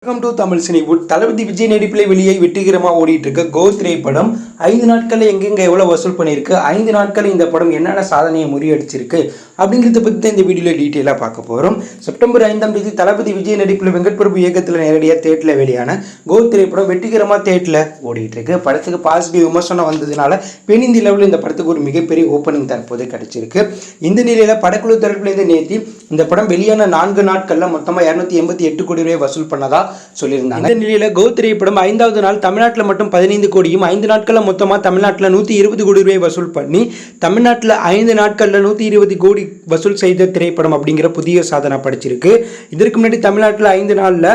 Welcome to Tamil Cinewood. Thalapathy Vijay நடிப்பில் வெளியே வெற்றிகரமாக ஓடிட்டு இருக்க கோ திரைப்படம் 5 நாட்களில் எங்கெங்க எவ்வளோ வசூல் பண்ணியிருக்கு, 5 நாட்கள் இந்த படம் என்னென்ன சாதனையை முறியடிச்சிருக்கு அப்படிங்கிறத பற்றி தான் இந்த வீடியோவில் டீட்டெயிலாக பார்க்க போகிறோம். செப்டம்பர் 5ஆம் தேதி தளபதி விஜய் நடிப்பில் வெங்கட் பிரபு இயக்கத்தில் நேரடியாக தேட்டரில் வெளியான கோ திரைப்படம் வெற்றிகரமாக தேட்டரில் ஓடிட்டு இருக்கு. படத்துக்கு பாசிட்டிவ் விமர்சனம் வந்ததுனால பெனிந்தி லெவலில் இந்த படத்துக்கு ஒரு மிகப்பெரிய ஓப்பனிங் தற்போது கிடைச்சிருக்கு. இந்த நிலையில் படக்குழு தரப்புலேருந்து நேற்று இந்த படம் வெளியான 4 நாட்களில் மொத்தமாக 288 கோடி ரூபாய் வசூல் பண்ணதா சொல்லியிருந்தாங்க. இந்த நிலையில கோ திரைப்படம் 5வது நாள் தமிழ்நாட்டில் மட்டும் 15 கோடியும் 5 நாட்களில் மொத்தமாக தமிழ்நாட்டில் 120 கோடி ரூபாய் வசூல் பண்ணி தமிழ்நாட்டில் 5 நாட்களில் 120 கோடி வசூல் செய்த திரைப்படம் அப்படிங்கிற புதிய சாதனை படைச்சிருக்கு. இதற்கு முன்னாடி தமிழ்நாட்டில் 5 நாளில்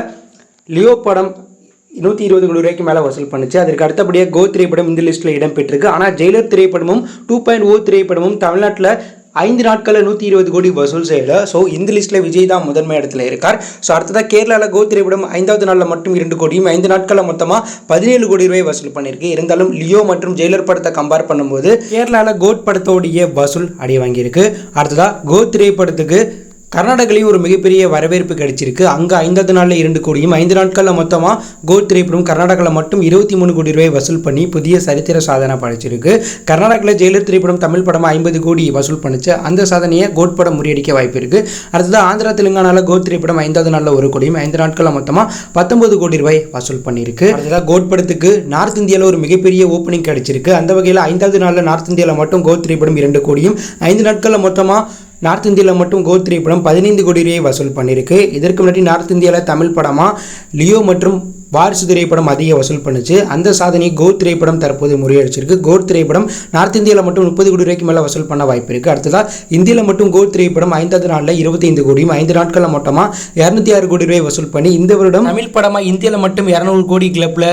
லியோ படம் 120 கோடி ரூபாய்க்கு மேலே வசூல் பண்ணுச்சு. அதற்கு அடுத்தபடியாக கோ திரைப்படம் இந்த லிஸ்ட்டில் இடம்பெற்றிருக்கு. ஆனால் ஜெயிலர் திரைப்படமும் 2.0 திரைப்படமும் தமிழ்நாட்டில் 5 நாட்களில் 120 கோடி வசூல் செய்யலை. ஸோ இந்த லிஸ்ட்டில் விஜய் தான் முதன்மை இடத்துல இருக்கார். ஸோ அடுத்ததாக கேரளாவில் கோ திரைப்படம் 5வது நாளில் மட்டும் 2 கோடியும் 5 நாட்களில் மொத்தமாக 17 கோடி ரூபாய் வசூல் பண்ணியிருக்கு. இருந்தாலும் லியோ மற்றும் ஜெயிலர் படத்தை கம்பேர் பண்ணும்போது கேரளாவில் கோட் படத்தோடைய வசூல் அடி வாங்கியிருக்கு. அடுத்ததாக கோ திரைப்படத்துக்கு கர்நாடகாலையும் ஒரு மிகப்பெரிய வரவேற்பு கிடைச்சிருக்கு. அங்கே 5வது நாளில் 2 கோடியும் 5 நாட்களில் மொத்தமாக கோ திரைப்படம் கர்நாடகாவில் மட்டும் 23 கோடி ரூபாய் வசூல் பண்ணி புதிய சரித்திர சாதனை படைச்சிருக்கு. கர்நாடகாவில் ஜெயிலர் திரைப்படம் தமிழ் படமாக 50 கோடி வசூல் பண்ணிச்சு. அந்த சாதனையை கோட் படம் முறியடிக்க வாய்ப்பு இருக்குது. அடுத்தது ஆந்திரா தெலுங்கானாவில் கோ திரைப்படம் 5வது நாளில் 1 கோடியும் 5 நாட்களில் மொத்தமாக 19 கோடி ரூபாய் வசூல் பண்ணியிருக்கு. அடுத்ததாக கோட் படத்துக்கு நார்த் இந்தியாவில் ஒரு மிகப்பெரிய ஓப்பனிங் கிடைச்சிருக்கு. அந்த வகையில் 5வது நாளில் நார்த் இந்தியாவில் மட்டும் கோ திரைப்படம் 2 கோடியும் 5 நாட்களில் மொத்தமாக நார்த் இந்தியாவில் மட்டும் கோ திரைப்படம் 15 கோடி ரூபாய் வசூல் பண்ணியிருக்கு. இதற்கு முன்னாடி நார்த் இந்தியாவில் தமிழ் படமாக லியோ மற்றும் வாரிசு திரைப்படம் அதிக வசூல் பண்ணுச்சு. அந்த சாதனையை கோ திரைப்படம் தற்போது முறியடிச்சிருக்கு. கோ திரைப்படம் நார்த் இந்தியாவில் மட்டும் 30 கோடி ரூபாய்க்கு மேலே வசூல் பண்ண வாய்ப்பு இருக்குது. அடுத்ததாக இந்தியாவில் மட்டும் கோ திரைப்படம் 5வது நாளில் 25 கோடியும் 5 நாட்களில் மொத்தமாக 206 கோடி ரூபாய் வசூல் பண்ணி இந்த வருடம் தமிழ் படமாக இந்தியாவில் மட்டும் 200 கோடி கிளப்பில்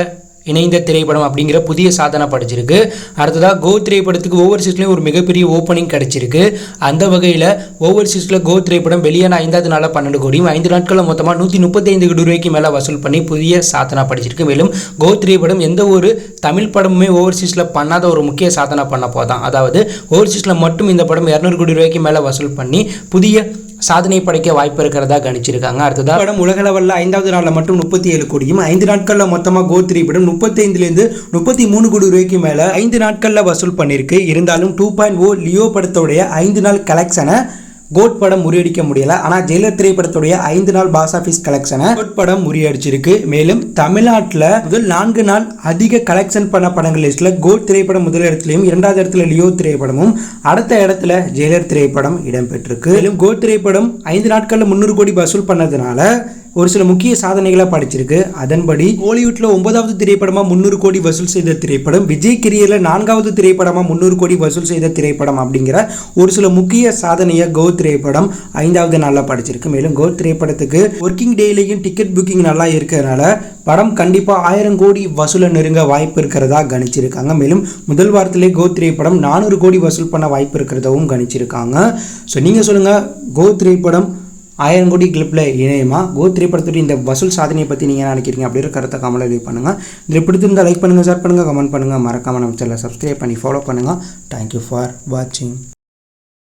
இணைந்த திரைப்படம் அப்படிங்கிற புதிய சாதனை படைச்சிருக்கு. அடுத்ததாக கோ திரைப்படத்துக்கு ஓவர்சீஸ்லேயும் ஒரு மிகப்பெரிய ஓப்பனிங் கிடைச்சிருக்கு. அந்த வகையில் ஓவர்சீஸில் கோ திரைப்படம் வெளியான 5வது நாளில் 12 கோடியும் 5 நாட்களில் மொத்தமாக 135 கோடி ரூபாய்க்கு மேலே வசூல் பண்ணி புதிய சாதனை படைச்சிருக்கு. மேலும் கோ திரைப்படம் எந்த ஒரு தமிழ் படமுமே ஓவர்சீஸில் பண்ணாத ஒரு முக்கிய சாதனை பண்ண போதான். அதாவது ஓவர்சீஸில் மட்டும் இந்த படம் 200 கோடி ரூபாய்க்கு மேலே வசூல் பண்ணி புதிய சாதனை படைக்க வாய்ப்பு இருக்கிறதா கணிச்சிருக்காங்க. அடுத்ததாக படம் உலகளவில் 5வது நாளில் மட்டும் 37 கோடியும் 5 நாட்களில் மொத்தமாக கோ திரைப்படம் 35லேருந்து 33 கோடி ரூபாய்க்கு மேலே 5 நாட்களில் வசூல் பண்ணியிருக்கு. இருந்தாலும் 2.0 லியோ படத்தோடைய 5 நாள் கலெக்ஷனை கோட் படம் முறியடிக்க முடியல. ஆனால் ஜெயிலர் திரைப்படத்துடைய 5 நாள் பாக்ஸ் ஆஃபீஸ் கலெக்ஷனை கோட் படம் முறியடிச்சிருக்கு. மேலும் தமிழ்நாட்டில் முதல் 4 நாள் அதிக கலெக்ஷன் பண்ண படங்கள் லிஸ்ட்டில் கோட் திரைப்படம் முதல் இடத்துலையும் 2வது இடத்துல லியோ திரைப்படமும் அடுத்த இடத்துல ஜெயிலர் திரைப்படம் இடம்பெற்றிருக்கு. மேலும் கோட் திரைப்படம் 5 நாட்களில் 300 கோடி வசூல் பண்ணதுனால ஒரு சில முக்கிய சாதனைகளை படிச்சிருக்கு. அதன்படி ஹாலிவுட்ல 9வது திரைப்படமாக 300 கோடி வசூல் செய்த திரைப்படம், விஜய் கெரியரில் 4வது திரைப்படமாக 300 கோடி வசூல் செய்த திரைப்படம் அப்படிங்கிற ஒரு சில முக்கிய சாதனையை கோ திரைப்படம் 5வது நாளில் படிச்சிருக்கு. மேலும் கோ திரைப்படத்துக்கு ஒர்க்கிங் டேலையும் டிக்கெட் புக்கிங் நல்லா இருக்கிறதுனால படம் கண்டிப்பாக 1000 கோடி வசூலை நெருங்க வாய்ப்பு இருக்கிறதா கணிச்சிருக்காங்க. மேலும் முதல் வாரத்திலே கோ திரைப்படம் 400 கோடி வசூல் பண்ண வாய்ப்பு இருக்கிறதாவும் கணிச்சிருக்காங்க. ஸோ நீங்கள் சொல்லுங்கள், கோ திரைப்படம் 1000 கோடி கிளிப்பில் இணையமா? கோ திரைப்படத்துடைய இந்த வசூல் சாதனையை பற்றி நீங்கள் என்ன நினைக்கிறீங்க அப்படின்ற கருத்தை கமெண்ட்ல லீவ் பண்ணுங்கள். இதில் பிடித்திருந்தால் லைக் பண்ணுங்கள், ஷேர் பண்ணுங்கள், கமெண்ட் பண்ணுங்கள், மறக்காமல் நம்ம சேனலை சப்ஸ்கிரைப் பண்ணி ஃபாலோ பண்ணுங்கள். தேங்க்யூ ஃபார் வாட்சிங்.